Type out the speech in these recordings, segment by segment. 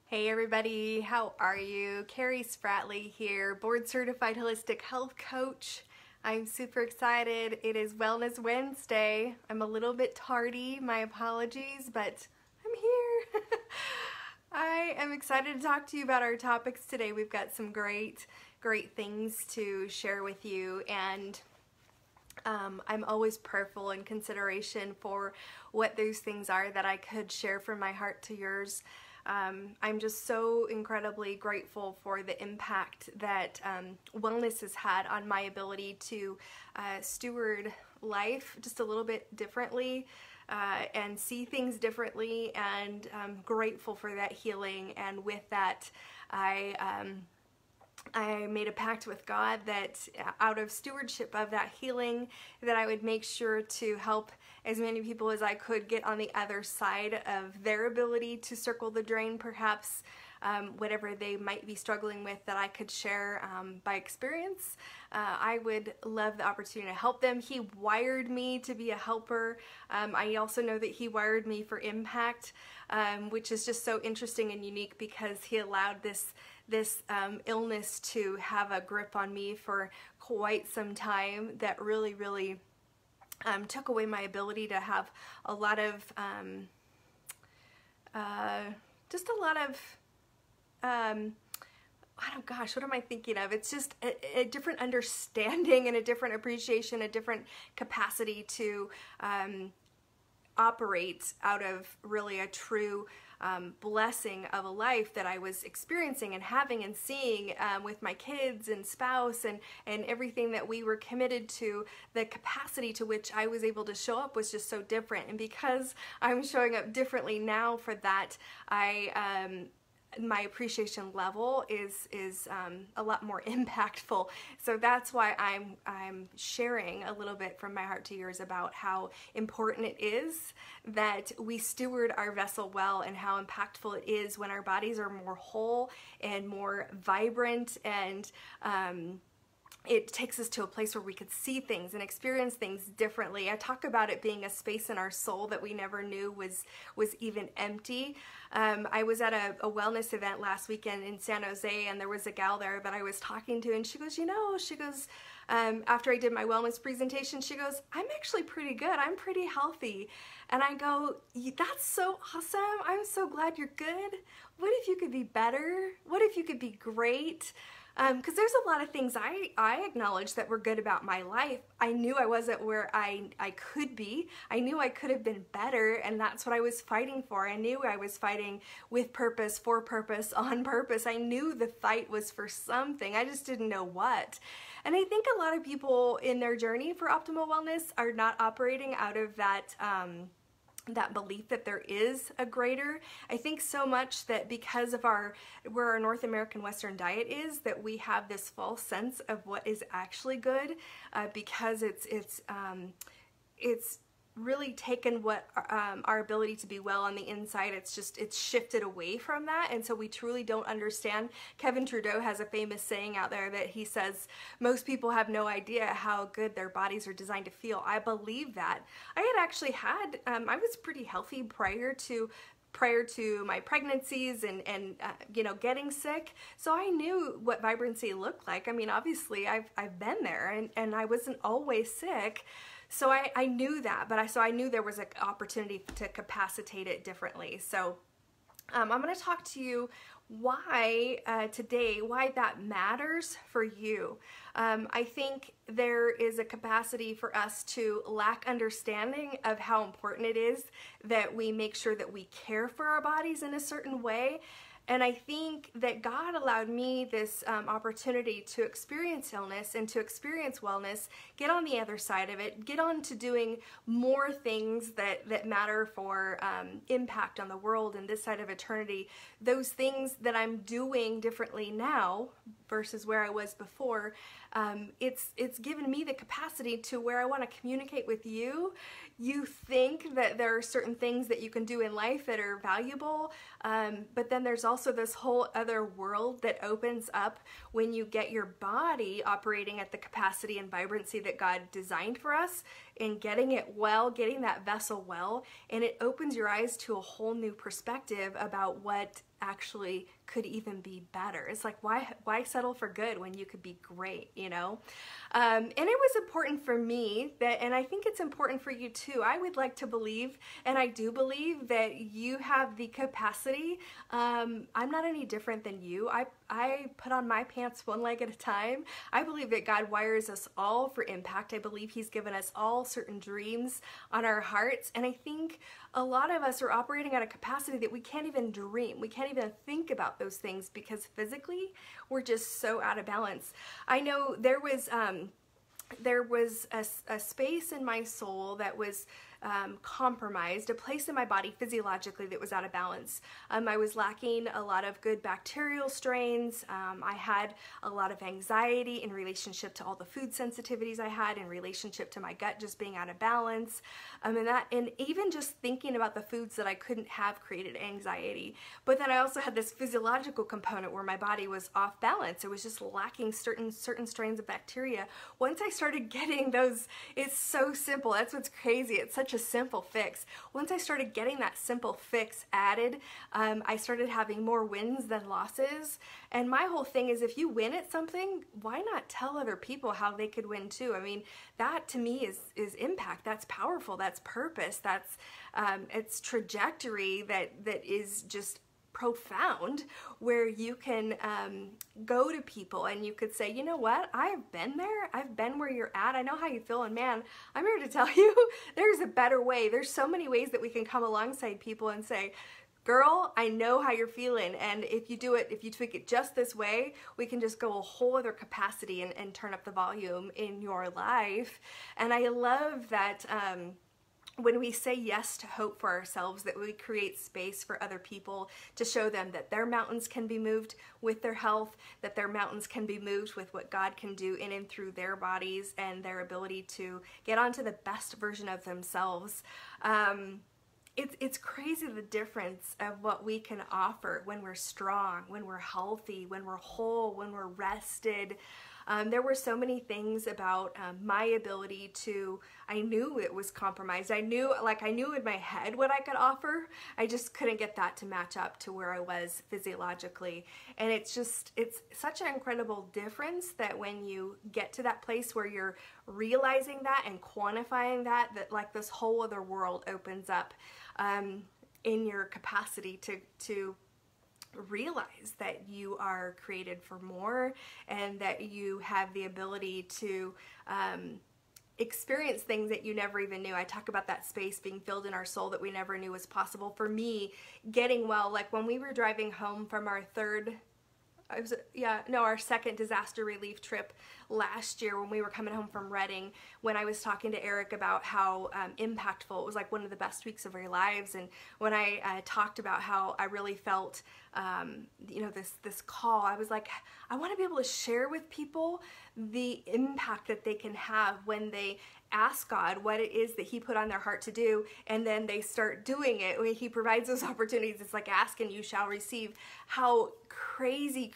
Hey everybody, how are you? Carrie Spratley here, board certified holistic health coach. I'm super excited. It is Wellness Wednesday. I'm a little bit tardy, my apologies, but I'm here. I am excited to talk to you about our topics today. We've got some great things to share with you, and I'm always prayerful in consideration for what those things are that I could share from my heart to yours. I'm just so incredibly grateful for the impact that wellness has had on my ability to steward life just a little bit differently and see things differently, and I'm grateful for that healing. And with that, I made a pact with God that out of stewardship of that healing, that I would make sure to help as many people as I could get on the other side of their ability to circle the drain, perhaps whatever they might be struggling with, that I could share by experience. I would love the opportunity to help them. He wired me to be a helper. I also know that He wired me for impact, which is just so interesting and unique because He allowed this illness to have a grip on me for quite some time that really took away my ability to have a lot of oh gosh, what am I thinking of? It's just a different understanding and a different appreciation, a different capacity to operate out of really a true blessing of a life that I was experiencing and having and seeing with my kids and spouse and everything that we were committed to. The capacity to which I was able to show up was just so different, and because I'm showing up differently now for that, my appreciation level is a lot more impactful. So that's why I'm sharing a little bit from my heart to yours about how important it is that we steward our vessel well, and how impactful it is when our bodies are more whole and more vibrant, and it takes us to a place where we could see things and experience things differently. I talk about it being a space in our soul that we never knew was even empty. I was at a wellness event last weekend in San Jose, and there was a gal there that I was talking to, and she goes, after I did my wellness presentation, she goes, I'm actually pretty good. I'm pretty healthy. And I go, that's so awesome. I'm so glad you're good. What if you could be better? What if you could be great? Because there's a lot of things I acknowledge that were good about my life. I knew I wasn't where I could be. I knew I could have been better, and that's what I was fighting for. I knew I was fighting with purpose, for purpose, on purpose. I knew the fight was for something. I just didn't know what. And I think a lot of people in their journey for optimal wellness are not operating out of that that belief that there is a greater. I think so much that because of where our North American Western diet is, that we have this false sense of what is actually good, because it's really taken what our ability to be well on the inside, it's shifted away from that, and so we truly don't understand. Kevin Trudeau has a famous saying out there that he says, most people have no idea how good their bodies are designed to feel. I believe that. I had actually had, I was pretty healthy prior to my pregnancies and getting sick, so I knew what vibrancy looked like. I mean, obviously I've been there, and I wasn't always sick. So I knew that, so I knew there was an opportunity to capacitate it differently. So I'm going to talk to you today why that matters for you. I think there is a capacity for us to lack understanding of how important it is that we make sure that we care for our bodies in a certain way. And I think that God allowed me this opportunity to experience illness and to experience wellness, get on the other side of it, get on to doing more things that matter for impact on the world and this side of eternity. Those things that I'm doing differently now versus where I was before, it's given me the capacity to where I want to communicate with you. You think that there are certain things that you can do in life that are valuable, but then there's also this whole other world that opens up when you get your body operating at the capacity and vibrancy that God designed for us. in getting it well, getting that vessel well, and it opens your eyes to a whole new perspective about what actually could even be better. It's like, why settle for good when you could be great, you know? And it was important for me that, and I think it's important for you too. I would like to believe, and I do believe, that you have the capacity. I'm not any different than you. I put on my pants one leg at a time. I believe that God wires us all for impact. I believe He's given us all certain dreams on our hearts, and I think a lot of us are operating at a capacity that we can't even dream. We can't even think about those things because physically we're just so out of balance. I know there was a space in my soul that was compromised, a place in my body physiologically that was out of balance. I was lacking a lot of good bacterial strains. I had a lot of anxiety in relationship to all the food sensitivities I had, in relationship to my gut just being out of balance. And even just thinking about the foods that I couldn't have created anxiety. But then I also had this physiological component where my body was off balance. It was just lacking certain strains of bacteria. Once I started getting those, it's so simple. That's what's crazy. It's such a simple fix. Once I started getting that simple fix added, I started having more wins than losses. And my whole thing is, if you win at something, why not tell other people how they could win too? I mean, that to me is impact. That's powerful. That's purpose. That's it's trajectory that is just profound, where you can go to people and you could say, you know what, I've been there, I've been where you're at, I know how you feel, and man, I'm here to tell you there's a better way. There's so many ways that we can come alongside people and say, girl, I know how you're feeling, and if you do it, if you tweak it just this way, we can just go a whole other capacity and turn up the volume in your life. And I love that when we say yes to hope for ourselves, that we create space for other people to show them that their mountains can be moved with their health, that their mountains can be moved with what God can do in and through their bodies and their ability to get onto the best version of themselves. It's crazy the difference of what we can offer when we're strong, when we're healthy, when we're whole, when we're rested. There were so many things about my ability to, I knew it was compromised. I knew in my head what I could offer. I just couldn't get that to match up to where I was physiologically. And it's such an incredible difference that when you get to that place where you're realizing that and quantifying that like this whole other world opens up in your capacity to realize that you are created for more, and that you have the ability to experience things that you never even knew. I talk about that space being filled in our soul that we never knew was possible. For me, getting well, like when we were driving home from our our second disaster relief trip last year, when we were coming home from Redding, when I was talking to Eric about how impactful, it was like one of the best weeks of our lives, and when I talked about how I really felt this call, I was like, I want to be able to share with people the impact that they can have when they ask God what it is that He put on their heart to do, and then they start doing it. When He provides those opportunities, it's like ask and you shall receive. How crazy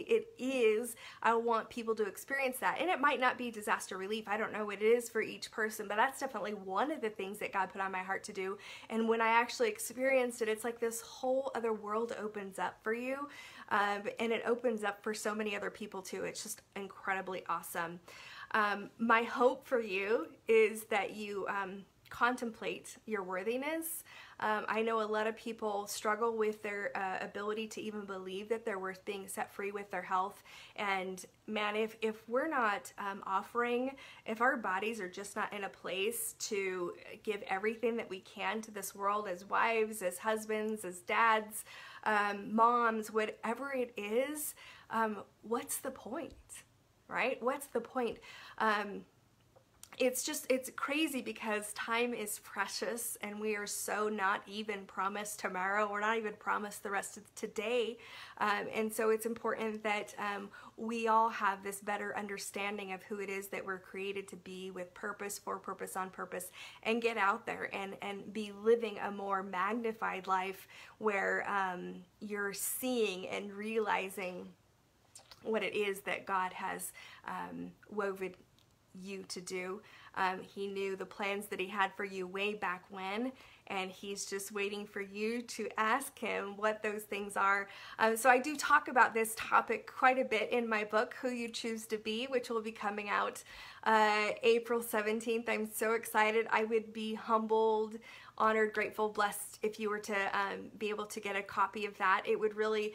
it is. I want people to experience that. And it might not be disaster relief. I don't know what it is for each person, but that's definitely one of the things that God put on my heart to do. And when I actually experienced it, it's like this whole other world opens up for you. And it opens up for so many other people too. It's just incredibly awesome. My hope for you is that you contemplate your worthiness. I know a lot of people struggle with their ability to even believe that they're worth being set free with their health. And man, if we're not offering, if our bodies are just not in a place to give everything that we can to this world as wives, as husbands, as dads, moms, whatever it is, what's the point? Right? What's the point? It's crazy because time is precious, and we are so not even promised tomorrow. We're not even promised the rest of today. And so it's important that we all have this better understanding of who it is that we're created to be, with purpose, for purpose, on purpose, and get out there and be living a more magnified life where you're seeing and realizing what it is that God has woven you to do. He knew the plans that he had for you way back when, and he's just waiting for you to ask him what those things are. So I do talk about this topic quite a bit in my book, Who You Choose to Be, which will be coming out April 17th. I'm so excited. I would be humbled, honored, grateful, blessed if you were to be able to get a copy of that. It would really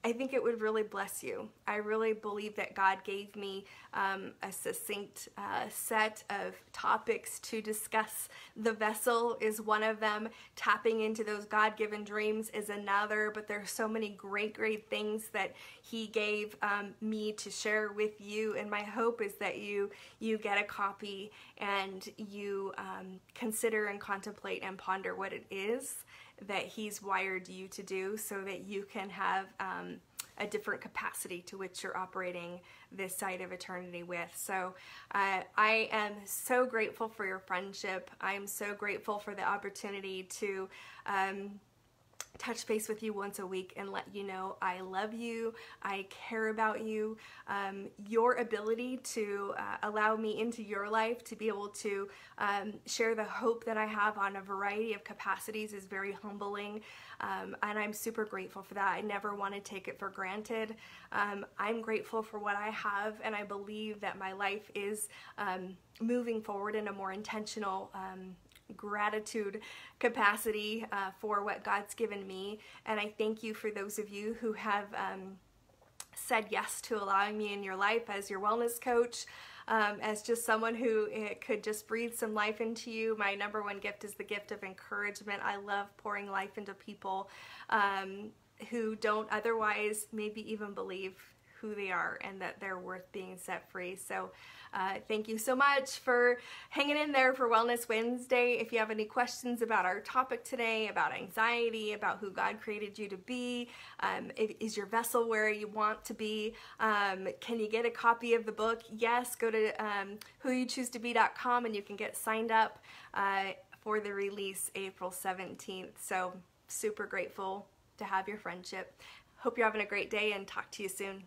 I think it would really bless you. I really believe that God gave me a succinct set of topics to discuss. The vessel is one of them. Tapping into those God-given dreams is another. But there's so many great, great things that He gave me to share with you. And my hope is that you get a copy and you consider and contemplate and ponder what it is that He's wired you to do, so that you can have a different capacity to which you're operating this side of eternity with. So I am so grateful for your friendship. I am so grateful for the opportunity to touch base with you once a week and let you know I love you, I care about you. Your ability to allow me into your life, to be able to share the hope that I have on a variety of capacities, is very humbling, and I'm super grateful for that. I never want to take it for granted. I'm grateful for what I have, and I believe that my life is moving forward in a more intentional gratitude capacity for what God's given me. And I thank you for those of you who have said yes to allowing me in your life as your wellness coach, as just someone who could just breathe some life into you. My number one gift is the gift of encouragement. I love pouring life into people who don't otherwise maybe even believe who they are and that they're worth being set free. So thank you so much for hanging in there for Wellness Wednesday. If you have any questions about our topic today, about anxiety, about who God created you to be, is your vessel where you want to be, can you get a copy of the book? Yes, go to whoyouchoosetobe.com and you can get signed up for the release April 17th. So super grateful to have your friendship. Hope you're having a great day, and talk to you soon.